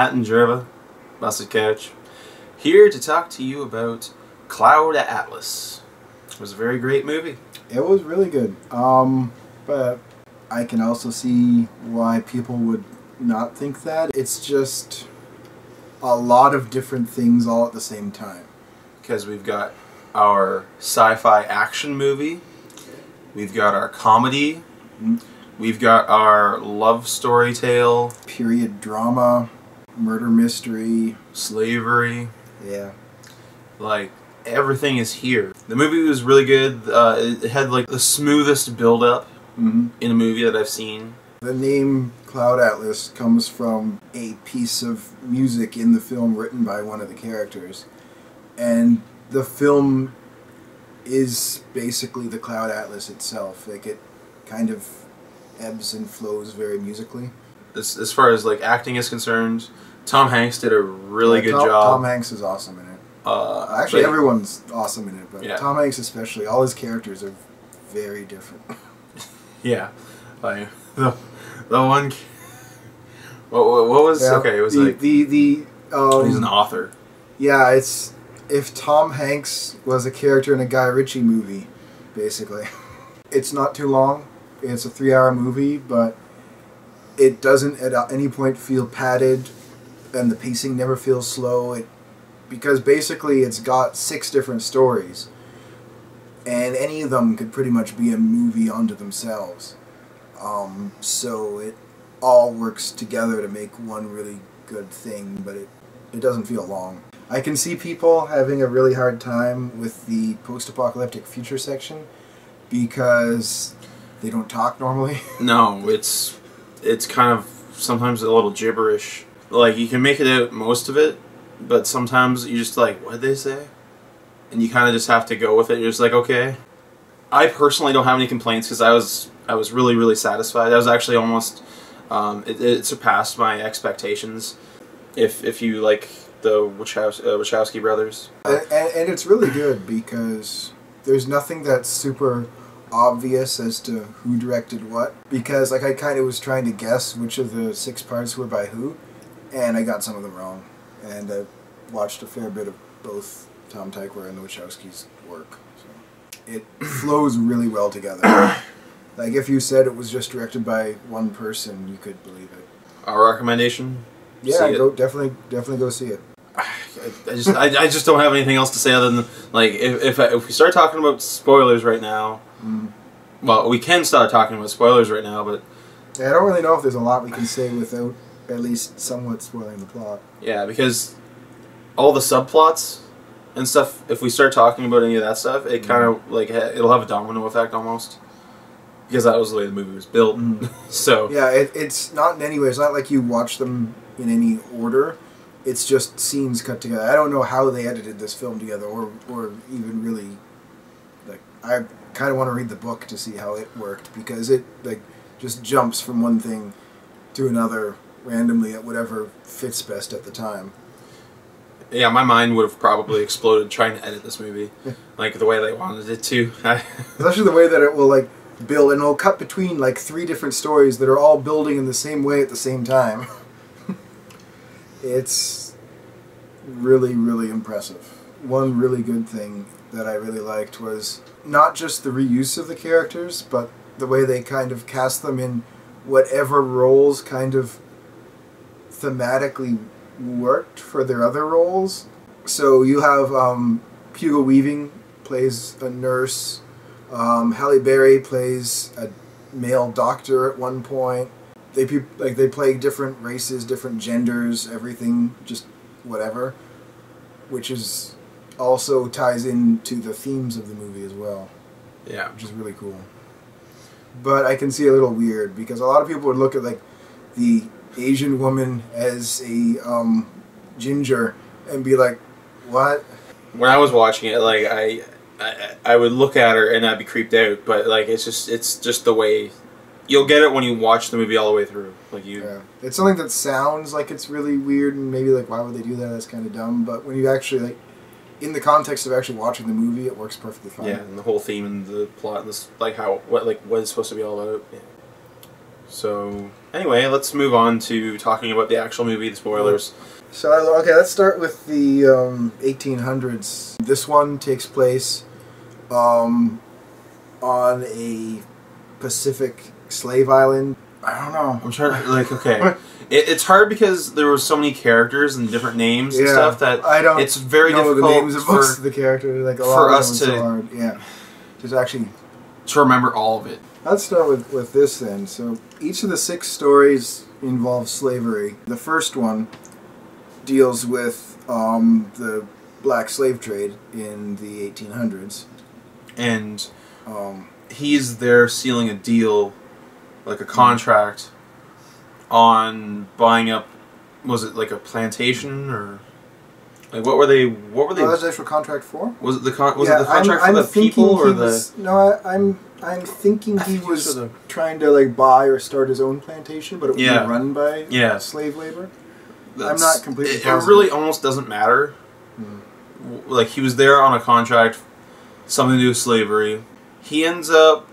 Matt and Jerva, Busted Couch, here to talk to you about Cloud Atlas. It was a very great movie. It was really good. But I can also see why people would not think that. It's just a lot of different things all at the same time. Because we've got our sci-fi action movie, we've got our comedy, we've got our love story tale, period drama, murder mystery, slavery. Yeah. Like, everything is here. The movie was really good. It had like the smoothest build-up in a movie that I've seen. The name Cloud Atlas comes from a piece of music in the film written by one of the characters. And the film is basically the Cloud Atlas itself. Like, it kind of ebbs and flows very musically. As far as like acting is concerned, Tom Hanks did a really good job. Tom Hanks is awesome in it. Actually, everyone's awesome in it, but yeah. Tom Hanks especially. All his characters are very different. Yeah, like the one. What was okay? It was he's an author. Yeah, it's if Tom Hanks was a character in a Guy Ritchie movie, basically. It's not too long. It's a 3-hour movie, but it doesn't at any point feel padded, and the pacing never feels slow. Because basically it's got 6 different stories, and any of them could pretty much be a movie unto themselves. So it all works together to make one really good thing, but it doesn't feel long. I can see people having a really hard time with the post-apocalyptic future section because they don't talk normally. No, it's kind of sometimes a little gibberish. Like, you can make it out most of it, but sometimes you just like, what did they say? And you kind of just have to go with it. You're just like, okay. I personally don't have any complaints because I was really, really satisfied. I was actually almost, it surpassed my expectations. If you like the Wachowski brothers. And it's really good because there's nothing that's super obvious as to who directed what. Because like I kind of was trying to guess which of the 6 parts were by who, and I got some of them wrong. And I watched a fair bit of both Tom Tykwer and the Wachowskis' work. So it flows really well together. Like, if you said it was just directed by one person, you could believe it. Our recommendation? Yeah, definitely go see it. I just don't have anything else to say other than, like, if we start talking about spoilers right now, well, we can start talking about spoilers right now, but yeah, I don't really know if there's a lot we can say without at least somewhat spoiling the plot. Yeah, because all the subplots and stuff, if we start talking about any of that stuff, it kind of, like, it'll have a domino effect almost. Because that was the way the movie was built. So yeah, it's not in any way, it's not like you watch them in any order. It's just scenes cut together. I don't know how they edited this film together or even really, like, I kind of want to read the book to see how it worked, because it, like, just jumps from one thing to another randomly at whatever fits best at the time. Yeah, my mind would have probably exploded trying to edit this movie, like the way they wanted it to. Especially the way that it will, like, build, and it'll cut between, like, 3 different stories that are all building in the same way at the same time. It's really, really impressive. One really good thing that I really liked was not just the reuse of the characters, but the way they kind of cast them in whatever roles kind of thematically worked for their other roles. So you have Hugo Weaving plays a nurse, Halle Berry plays a male doctor at one point. They play different races, different genders, everything, just whatever, which is also ties into the themes of the movie as well. Yeah, which is really cool. But I can see a little weird because a lot of people would look at, like, the Asian woman as a ginger and be like, what? When I was watching it, like, I would look at her and I'd be creeped out, but, like, it's just the way. You'll get it when you watch the movie all the way through. Like, yeah, it's something that sounds like it's really weird and maybe like, why would they do that? That's kind of dumb. But when you actually, like, in the context of actually watching the movie, it works perfectly fine. Yeah, and the whole theme and the plot and this, like, what it's supposed to be all about. Yeah. So anyway, let's move on to talking about the actual movie, the spoilers. So, okay, let's start with the 1800s. This one takes place on a Pacific slave island. I don't know. I'm trying to, like, okay. It's hard because there were so many characters and different names and stuff that it's very difficult the names of most of the characters. Like, for us to so hard. Yeah, just actually to remember all of it. Let's start with this then. So each of the 6 stories involves slavery. The first one deals with the black slave trade in the 1800s. And he's there sealing a deal, like a contract, on buying up, was it like a plantation or like what were they? What were they? Oh, that was actual contract for? Was it the contract for the people or the? No, I'm thinking he was trying to like buy or start his own plantation, but it was run by slave labor. I'm not completely positive. It really almost doesn't matter. Like, he was there on a contract, something to do with slavery. He ends up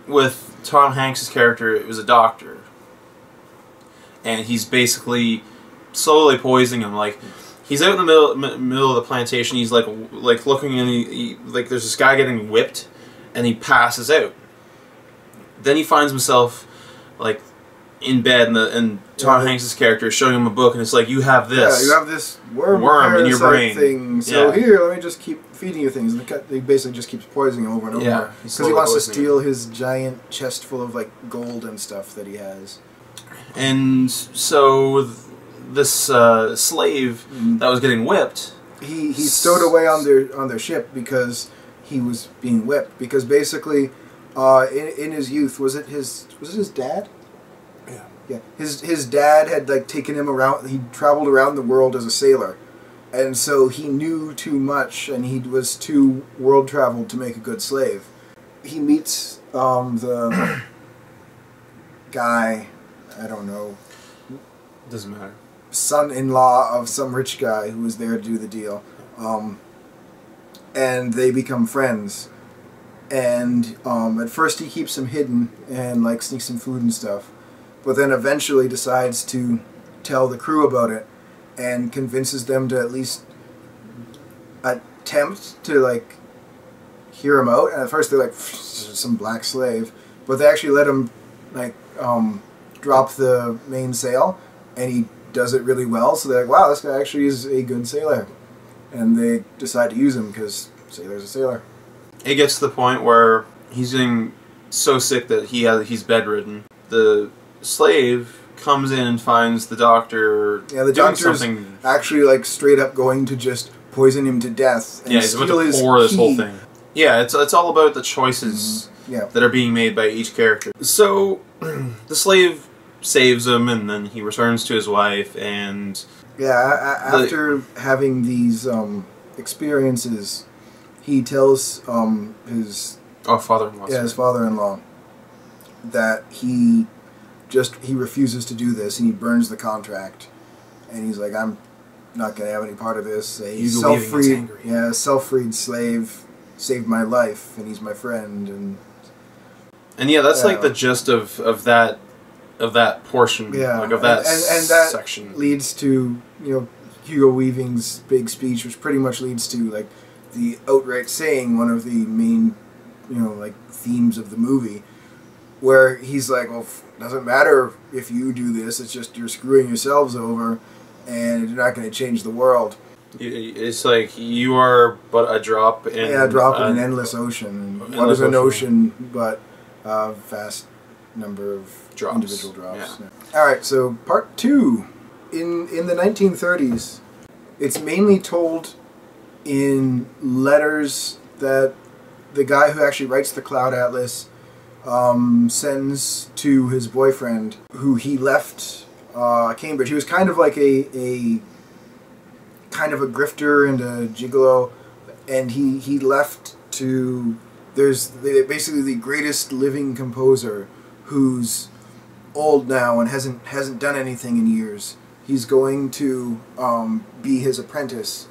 with Tom Hanks' character. It was a doctor, and he's basically slowly poisoning him. Like, he's out in the middle of the plantation. He's like looking, and like there's this guy getting whipped, and he passes out. Then he finds himself like in bed, and Tom Hanks' character is showing him a book, and it's like, you have this. Yeah, you have this worm in your brain thing. So here, let me just keep feeding you things. And he basically just keeps poisoning him over and over. Yeah, because he wants to steal his giant chest full of like gold and stuff that he has. And so this slave that was getting whipped, he stowed away on their ship because he was being whipped. Because basically, in his youth, was it his dad? Yeah, his dad had like taken him around. He traveled around the world as a sailor, and so he knew too much, and he was too world traveled to make a good slave. He meets the guy, I don't know. Doesn't matter. Son-in-law of some rich guy who was there to do the deal, and they become friends. And at first he keeps him hidden and like sneaks him food and stuff. But then eventually decides to tell the crew about it and convinces them to at least attempt to like hear him out. And at first they're like, some black slave, but they actually let him like drop the mainsail, and he does it really well. So they're like, wow, this guy actually is a good sailor, and they decide to use him because sailor's a sailor. It gets to the point where he's getting so sick that he's bedridden. The slave comes in and finds the doctor. Yeah, the doctor's actually like straight up going to just poison him to death and he's about to pour this whole thing. Yeah, it's all about the choices that are being made by each character. So the slave saves him, and then he returns to his wife, and after having these experiences, he tells his father-in-law. Yeah, his father-in-law that he refuses to do this, and he burns the contract, and he's like, I'm not going to have any part of this. A self-freed slave saved my life, and he's my friend, and that's like the gist of that portion, like of that and that section leads to Hugo Weaving's big speech, which pretty much leads to like the outright saying, one of the main like themes of the movie, where he's like, well, it doesn't matter if you do this, it's just you're screwing yourselves over, and you're not going to change the world. It's like you are but a drop in in an endless ocean. What is an ocean but a vast number of individual drops? Yeah. All right, so part 2. In the 1930s, it's mainly told in letters that the guy who actually writes the Cloud Atlas sends to his boyfriend, who he left Cambridge. He was kind of like a grifter and a gigolo, and he left to basically the greatest living composer who's old now and hasn't done anything in years. He's going to be his apprentice.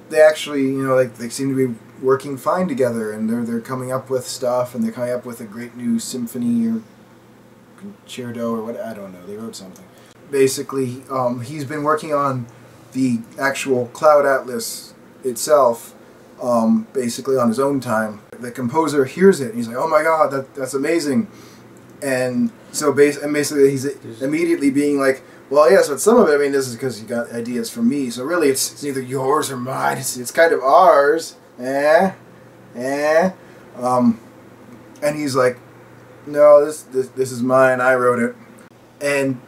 They actually, they seem to be working fine together, and they're coming up with stuff, and they're coming up with a great new symphony or Concerto or what, I don't know, they wrote something. Basically, he's been working on the actual Cloud Atlas itself, basically on his own time. The composer hears it and he's like, oh my god, that's amazing. And so basically he's immediately being like, well, yes, but some of it, I mean, this is because you got ideas from me, so really it's either yours or mine, it's kind of ours. And he's like, no, this is mine, I wrote it. And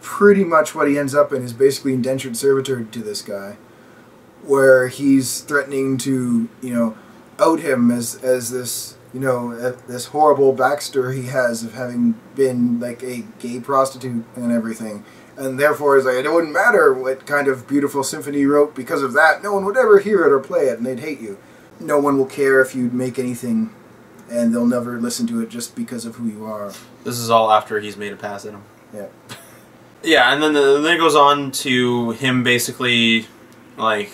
pretty much what he ends up in is basically indentured servitude to this guy, where he's threatening to, out him as this, this horrible backstory he has of having been like a gay prostitute and everything. And therefore, it's like, it wouldn't matter what kind of beautiful symphony you wrote, because of that, no one would ever hear it or play it, and they'd hate you. No one will care if you make anything, and they'll never listen to it just because of who you are. This is all after he's made a pass at him. Yeah. Yeah, and then it goes on to him basically, like,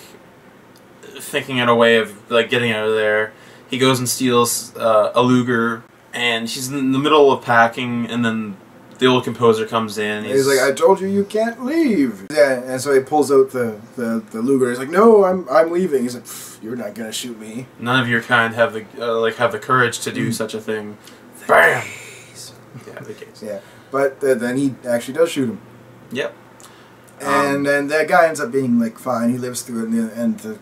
thinking out a way of, like, getting out of there. He goes and steals a Luger, and she's in the middle of packing, and then the old composer comes in. He's like, I told you can't leave. Yeah, and so he pulls out the Luger. He's like, no, I'm leaving. He's like, you're not gonna shoot me. None of your kind have the courage to do such a thing. Bam. Yeah, the case. Yeah, but then he actually does shoot him. Yep. And then that guy ends up being like fine. He lives through it, and the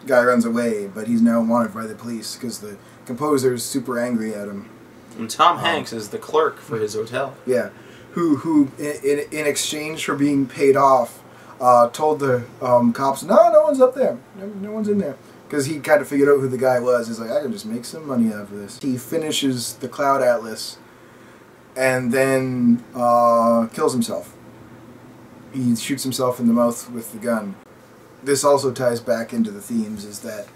guy runs away. But he's now wanted by the police because the composer's super angry at him. And Tom Hanks is the clerk for his hotel. Yeah, who in exchange for being paid off, told the cops, no one's up there, no one's in there, because he kind of figured out who the guy was. He's like, I can just make some money out of this. He finishes the Cloud Atlas, and then kills himself. He shoots himself in the mouth with the gun. This also ties back into the themes, is that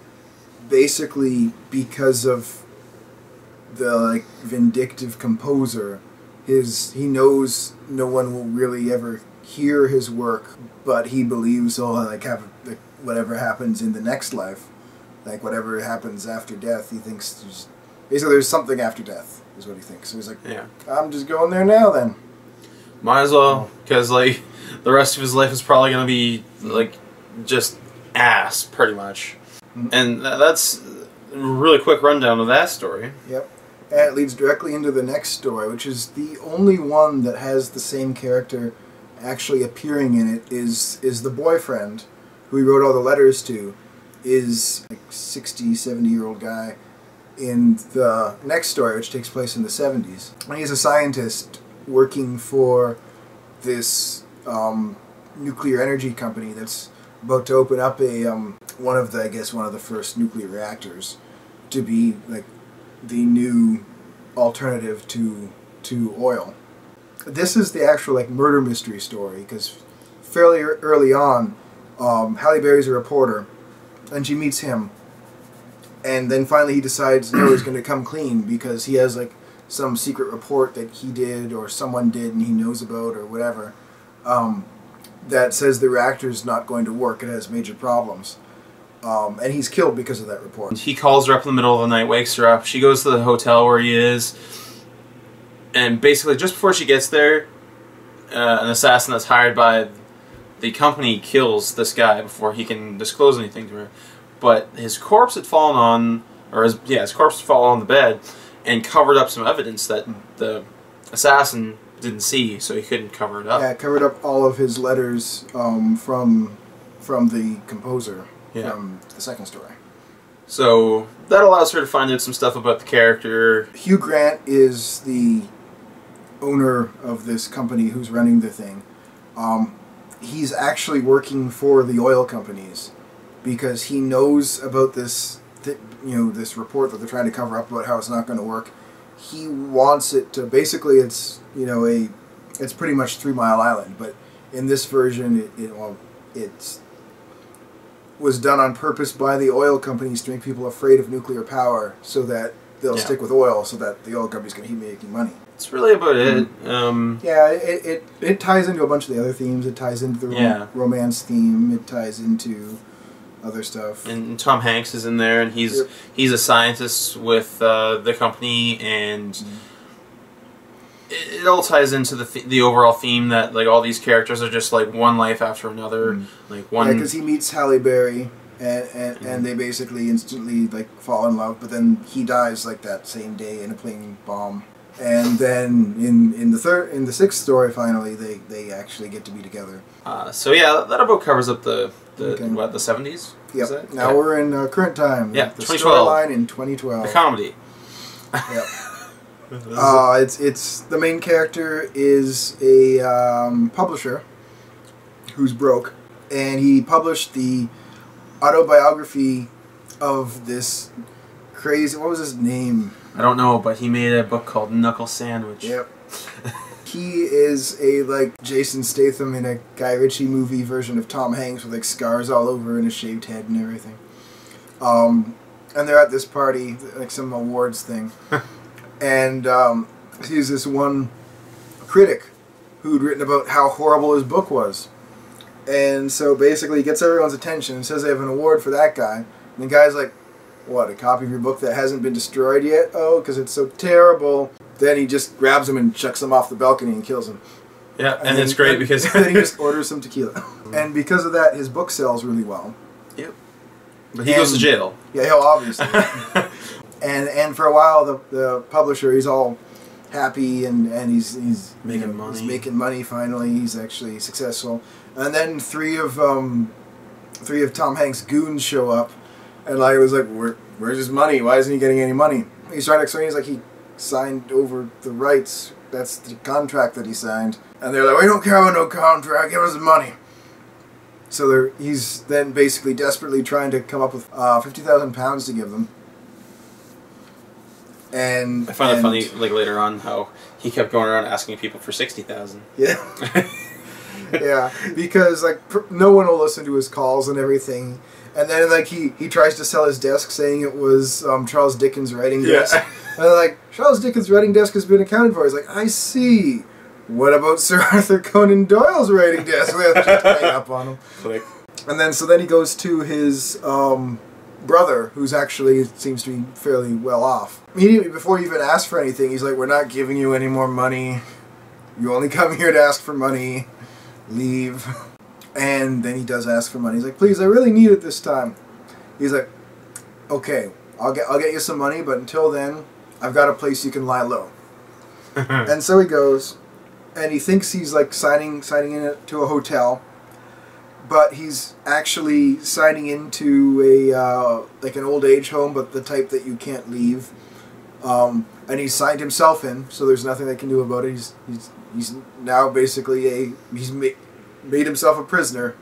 basically because of the vindictive composer, he knows no one will really ever hear his work, but he believes he'll have whatever happens in the next life, whatever happens after death. He thinks basically there's something after death is what he thinks. So he's like, yeah, I'm just going there now then. Might as well, because the rest of his life is probably going to be just ass, pretty much. And that's a really quick rundown of that story. Yep. And it leads directly into the next story, which is the only one that has the same character actually appearing in it, is the boyfriend, who he wrote all the letters to, is a 60, 70-year-old guy in the next story, which takes place in the 70s. And he's a scientist working for this nuclear energy company that's about to open up one of the first nuclear reactors to be the new alternative to oil. This is the actual murder mystery story, because fairly early on, Halle Berry's a reporter, and she meets him, and then finally he decides no, he's going to come clean because he has some secret report that he did or someone did and he knows about or whatever, that says the reactor's not going to work. It has major problems. And he's killed because of that report. He calls her up in the middle of the night, wakes her up. She goes to the hotel where he is, and basically just before she gets there, an assassin that's hired by the company kills this guy before he can disclose anything to her. But his corpse had fallen on, his corpse had fallen on the bed and covered up some evidence that the assassin didn't see, so he couldn't cover it up. Yeah, it covered up all of his letters from the composer. Yeah. From the second story. So that allows her to find out some stuff about the character. Hugh Grant is the owner of this company who's running the thing. He's actually working for the oil companies because he knows about this report that they're trying to cover up about how it's not going to work. He wants it to, basically it's it's pretty much 3 Mile Island, but in this version it's was done on purpose by the oil companies to make people afraid of nuclear power, so that they'll stick with oil, so that the oil companies can keep making money. That's really about it. Yeah, it ties into a bunch of the other themes. It ties into the romance theme. It ties into other stuff. And Tom Hanks is in there, and he's a scientist with the company, and it all ties into the overall theme that like all these characters are just like one life after another, like one. Yeah, because he meets Halle Berry, and they basically instantly like fall in love, but then he dies like that same day in a plane bomb. And then in the sixth story, finally they actually get to be together. So yeah, that about covers up the 70s. Yep. Now we're in current time. Yeah, the 2012. storyline in 2012. The comedy. Yep. It's the main character is a publisher who's broke, and he published the autobiography of this crazy. What was his name? I don't know, but he made a book called Knuckle Sandwich. Yep. He is a like Jason Statham in a Guy Ritchie movie version of Tom Hanks with like scars all over and a shaved head and everything. And they're at this party, like some awards thing, and he's this one critic who'd written about how horrible his book was, and so basically he gets everyone's attention and says they have an award for that guy, and the guy's like, "What, a copy of your book that hasn't been destroyed yet? Oh, because it's so terrible." Then he just grabs him and chucks him off the balcony and kills him. Yeah, and it's great because then he just orders some tequila, and because of that, his book sells really well. Yep. But he goes to jail. Yeah, obviously. and for a while, the publisher, he's all happy and he's making money. He's making money finally. He's actually successful. And then three of Tom Hanks' goons show up, and like it was like, where's his money? Why isn't he getting any money? He's trying to explain. He's like, he signed over the rights. That's the contract that he signed. And they're like, we don't care about no contract. Give us the money. So he's then basically desperately trying to come up with £50,000 to give them. And I find it funny, like later on, how he kept going around asking people for 60,000. Yeah. Yeah, because like no one will listen to his calls and everything. And then like he tries to sell his desk, saying it was Charles Dickens' writing desk. And they're like, Charles Dickens' writing desk has been accounted for. He's like, I see. What about Sir Arthur Conan Doyle's writing desk? We have to hang up on him. Click. And then he goes to his brother, who's actually seems to be fairly well off. Immediately before he even asks for anything, he's like, we're not giving you any more money. You only come here to ask for money. Leave. And then he does ask for money. He's like, please, I really need it this time. He's like, okay, I'll get you some money, but until then, I've got a place you can lie low. And so he goes, and he thinks he's like signing in to a hotel, but he's actually signing into a like an old age home, but the type that you can't leave. And he's signed himself in, so there's nothing they can do about it. He's now basically he's made himself a prisoner,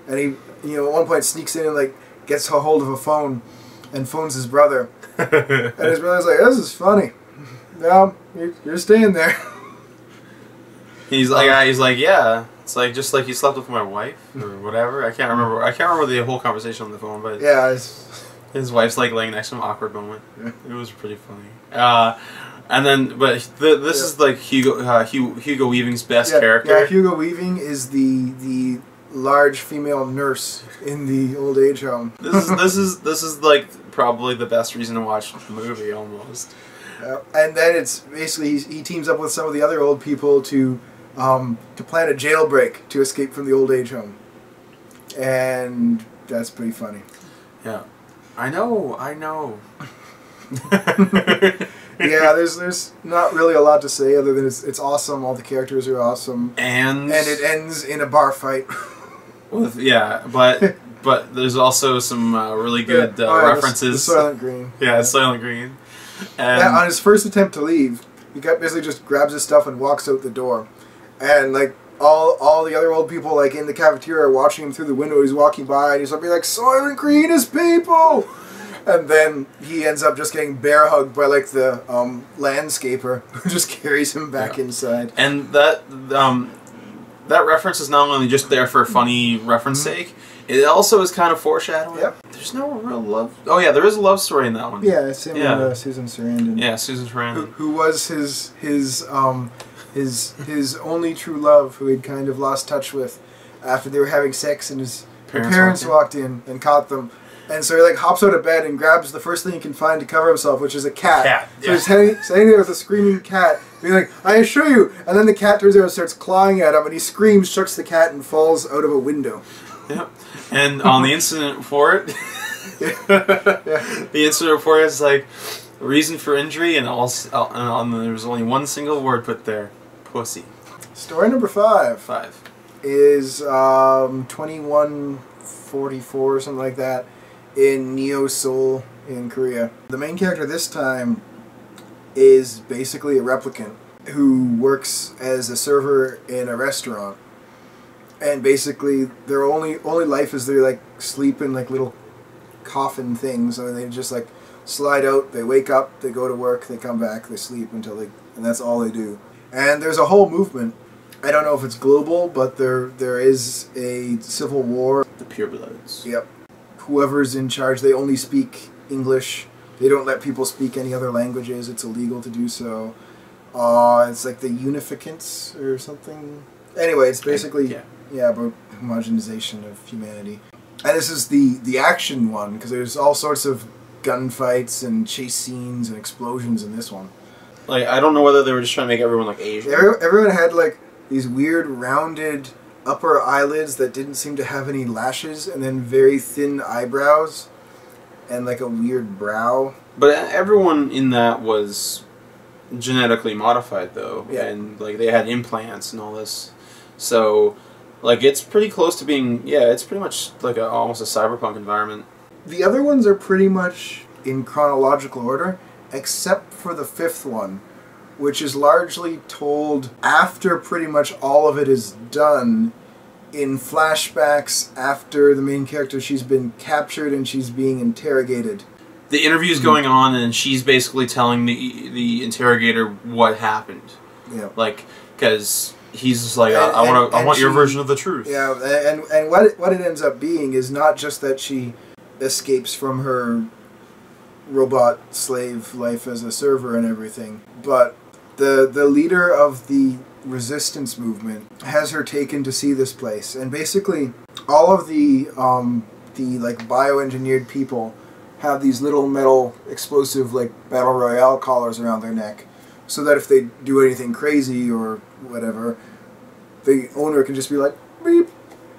and he at one point sneaks in and like gets a hold of a phone and phones his brother. And his brother's like, this is funny. No, you're staying there. He's like, yeah. It's like just like you slept with my wife or whatever. I can't remember the whole conversation on the phone, but yeah, his wife's like laying next to him, awkward moment. Yeah. It was pretty funny. And then, but this is like Hugo Weaving's best character. Yeah, Hugo Weaving is the large female nurse in the old age home. This is like probably the best reason to watch the movie almost. And then it's basically he teams up with some of the other old people to plan a jailbreak to escape from the old age home, and that's pretty funny. Yeah, I know. Yeah, there's not really a lot to say other than it's awesome. All the characters are awesome, and it ends in a bar fight. But there's also some really good references. The Soylent Green. Yeah, Soylent Green. And on his first attempt to leave, he basically just grabs his stuff and walks out the door, and like all the other old people like in the cafeteria are watching him through the window. He's walking by and he's like, Soylent Green is people. And then he ends up just getting bear hugged by like the landscaper who just carries him back inside. And that reference is not only just there for funny reference sake, it also is kind of foreshadowing. Yep. There's no real love. Oh yeah, there is a love story in that one. Yeah, it's him and Susan Sarandon. Yeah, Susan Sarandon. Who was his only true love, who he'd kind of lost touch with after they were having sex, and his parents walked in and caught them. And so he like hops out of bed and grabs the first thing he can find to cover himself, which is a cat. Cat. So he's standing there with a screaming cat, being like, "I assure you!" And then the cat turns around and starts clawing at him, and he screams, chucks the cat, and falls out of a window. Yep. And on the incident report, the incident report is like reason for injury, and there was only one single word put there: pussy. Story number 5. 5 is 2144 or something like that in Neo Seoul in Korea. The main character this time is basically a replicant who works as a server in a restaurant, and basically their only life is they like sleep in like little coffin things, and they just like slide out, they wake up, they go to work, they come back, they sleep until and that's all they do. And there's a whole movement. I don't know if it's global, but there is a civil war. The purebloods. Yep. Whoever's in charge, they only speak English. They don't let people speak any other languages. It's illegal to do so. It's like the Unificants or something. Anyway, it's basically about homogenization of humanity. And this is the action one, because there's all sorts of gunfights and chase scenes and explosions in this one. Like, I don't know whether they were just trying to make everyone like Asian. Everyone had like these weird rounded upper eyelids that didn't seem to have any lashes, and then very thin eyebrows, and like a weird brow. But everyone in that was genetically modified, though, and like they had implants and all this. So, like, it's pretty close to being it's pretty much like almost a cyberpunk environment. The other ones are pretty much in chronological order, except for the 5th one, which is largely told after pretty much all of it is done, in flashbacks after the main character, she's been captured and she's being interrogated. The interview's going on, and she's basically telling the interrogator what happened. Yeah. Like, because he's just like, I want your version of the truth. Yeah, and what it ends up being is not just that she escapes from her robot slave life as a server and everything, but the leader of the resistance movement has her taken to see this place, and basically all of the like bioengineered people have these little metal explosive like battle royale collars around their neck, so that if they do anything crazy or whatever, the owner can just be like beep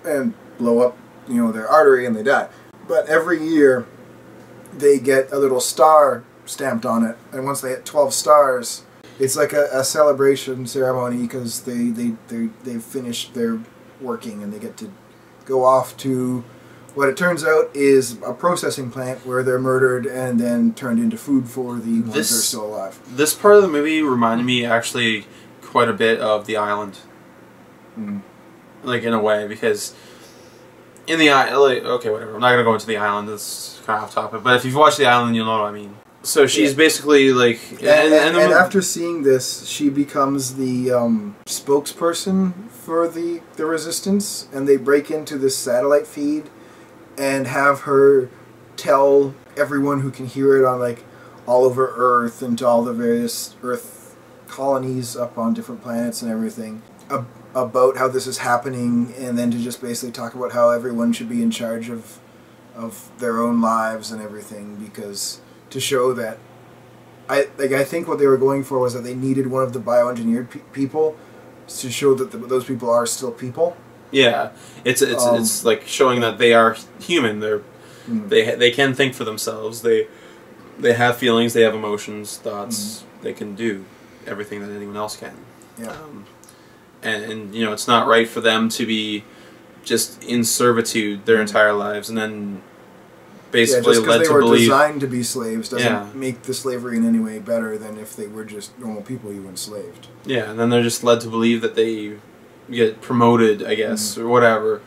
and blow up their artery and they die. But every year they get a little star stamped on it, and once they hit 12 stars, it's like a celebration ceremony, because they've finished their working and they get to go off to what it turns out is a processing plant where they're murdered and then turned into food for the ones that are still alive. This part of the movie reminded me actually quite a bit of The Island. Like, in a way, because in The Island, like, okay, whatever, I'm not going to go into The Island, it's kind of off topic, but if you've watched The Island, you'll know what I mean. So she's basically like... And after seeing this, she becomes the spokesperson for the resistance, and they break into this satellite feed and have her tell everyone who can hear it on like all over Earth and to all the various Earth colonies up on different planets and everything about how this is happening, and then to just basically talk about how everyone should be in charge of their own lives and everything, because to show that I think what they were going for was that they needed one of the bioengineered people to show that those people are still people. Yeah, it's like showing that they are human. They can think for themselves. They have feelings. They have emotions, thoughts. They can do everything that anyone else can. Yeah. And it's not right for them to be just in servitude their entire lives, and then basically just led because to they were believe designed to be slaves doesn't make the slavery in any way better than if they were just normal people you enslaved. Yeah, and then they're just led to believe that they get promoted, I guess, or whatever,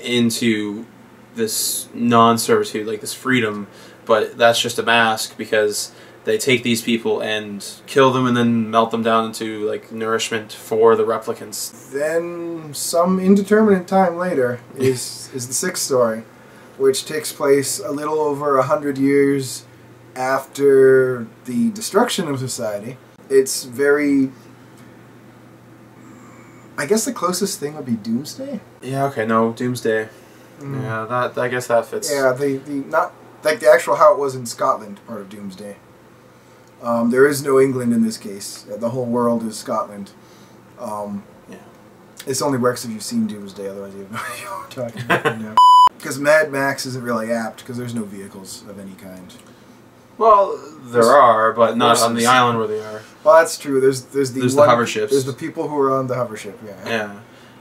into this non-servitude, like this freedom, but that's just a mask, because they take these people and kill them and then melt them down into like nourishment for the replicants. Then some indeterminate time later is the 6th story, which takes place a little over 100 years after the destruction of society. It's very... I guess the closest thing would be Doomsday? Yeah, okay, no, Doomsday. Yeah, I guess that fits. Yeah, like the actual how it was in Scotland, part of Doomsday. There is no England in this case. The whole world is Scotland. Yeah. This only works if you've seen Doomsday, otherwise you have no idea what we're talking about. No. Because Mad Max isn't really apt, because there's no vehicles of any kind. Well, there are, but not on the island where they are. Well, that's true. There's the hover ships. There's the people who are on the hover ship. Yeah. Yeah.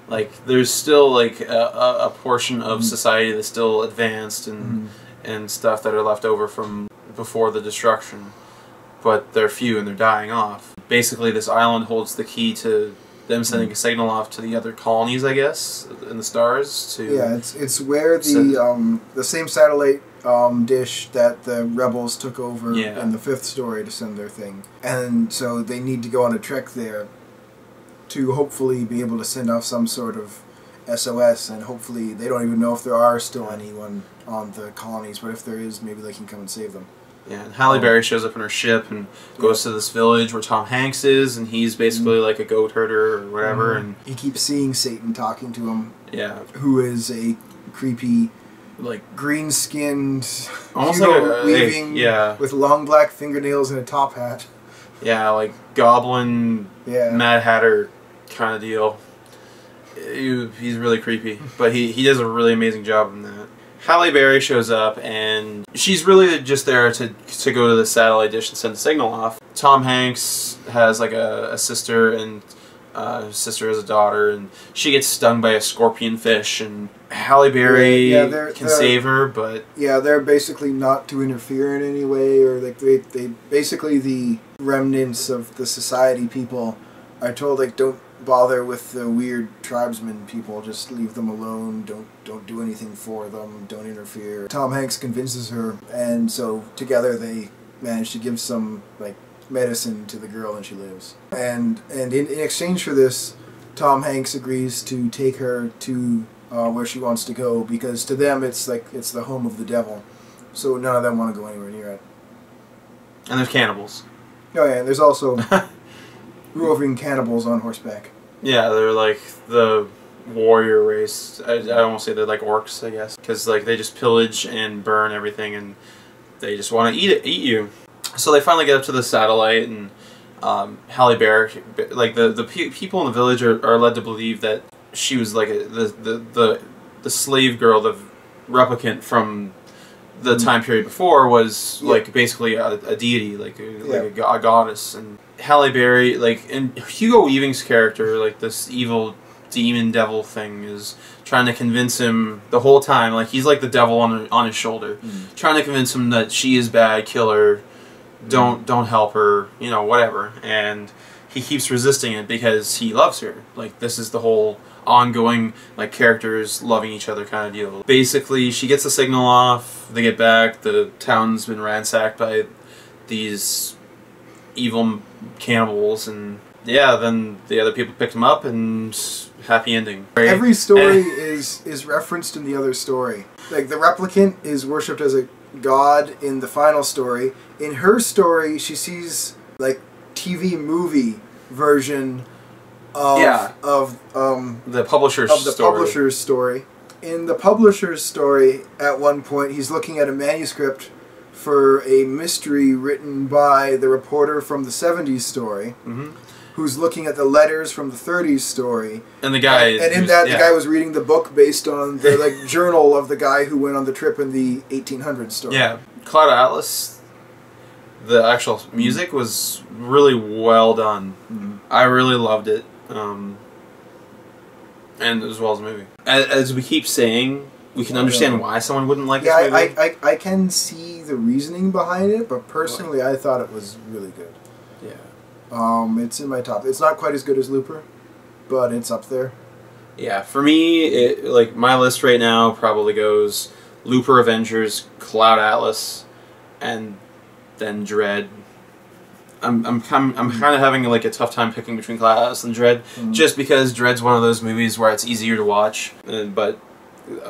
Like, there's still, like, a portion of society that's still advanced and stuff that are left over from before the destruction. But they're few and they're dying off. Basically, this island holds the key to them sending a signal off to the other colonies, I guess, in the stars. Yeah, it's where the same satellite dish that the rebels took over in the 5th story to send their thing. And so they need to go on a trek there to hopefully be able to send off some sort of SOS, and hopefully they don't even know if there are still anyone on the colonies, but if there is, maybe they can come and save them. Yeah, and Halle Berry shows up in her ship and goes to this village where Tom Hanks is, and he's basically like a goat herder or whatever. And he keeps seeing Satan talking to him. Yeah, who is a creepy, like green-skinned, almost Hugo Weaving, with long black fingernails and a top hat. Yeah, like goblin, Mad Hatter kind of deal. He's really creepy, but he does a really amazing job in that. Halle Berry shows up, and she's really just there to go to the satellite dish and send the signal off. Tom Hanks has like a sister, and his sister has a daughter, and she gets stung by a scorpion fish, and Halle Berry can save her, but... Yeah, they're basically not to interfere in any way, or like they basically the remnants of the society people are told, like, don't bother with the weird tribesmen people, just leave them alone, don't do anything for them, don't interfere. Tom Hanks convinces her, and so together they manage to give some like medicine to the girl, and she lives. And in exchange for this, Tom Hanks agrees to take her to where she wants to go, because to them it's like it's the home of the devil, so none of them want to go anywhere near it. And there's cannibals. Oh yeah, and there's also roving cannibals on horseback. Yeah, they're like the warrior race. I almost say they're like orcs, I guess, because like they just pillage and burn everything, and they just want to eat you. So they finally get up to the satellite, and Halle Berry, like the people in the village are led to believe that she was like the slave girl, the replicant from the time period before, was like basically a deity, like a goddess. And Halle Berry, like, and Hugo Weaving's character, like this evil demon devil thing, is trying to convince him the whole time, like he's like the devil on his shoulder, trying to convince him that she is bad, kill her, don't help her, you know, whatever. And he keeps resisting it because he loves her. Like, this is the whole ongoing, like, characters loving each other kind of deal. Basically, she gets the signal off, they get back, the town's been ransacked by these evil cannibals, and yeah, then the other people picked him up, and happy ending. Every story is referenced in the other story. Like, the replicant is worshipped as a god in the final story. In her story, she sees, like, TV movie version of the publisher's story. In the publisher's story, at one point, he's looking at a manuscript for a mystery written by the reporter from the 70s story, who's looking at the letters from the 30s story. And the guy... the guy was reading the book based on the like journal of the guy who went on the trip in the 1800s story. Yeah. Cloud Atlas, the actual music was really well done. I really loved it. And as well as the movie. As we keep saying, we can understand why someone wouldn't like this movie. I can see the reasoning behind it, but personally I thought it was really good. Yeah. It's in my top. It's not quite as good as Looper, but it's up there. Yeah, for me, like, my list right now probably goes Looper, Avengers, Cloud Atlas, and then Dredd. I'm kind of having like a tough time picking between Cloud Atlas and Dredd, just because Dredd's one of those movies where it's easier to watch, but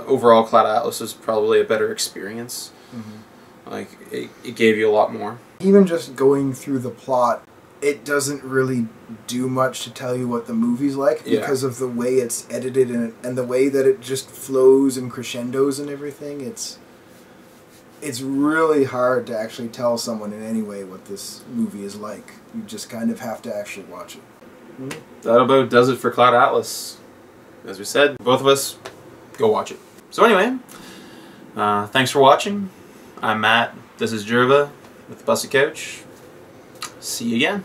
overall Cloud Atlas is probably a better experience. Like, it gave you a lot more. Even just going through the plot, it doesn't really do much to tell you what the movie's like, because of the way it's edited and the way that it just flows and crescendos and everything. it's really hard to actually tell someone in any way what this movie is like. You just kind of have to actually watch it. That about does it for Cloud Atlas. As we said, both of us, go watch it. So anyway, thanks for watching. I'm Matt. This is Jerva with the Bussy Couch. See you again.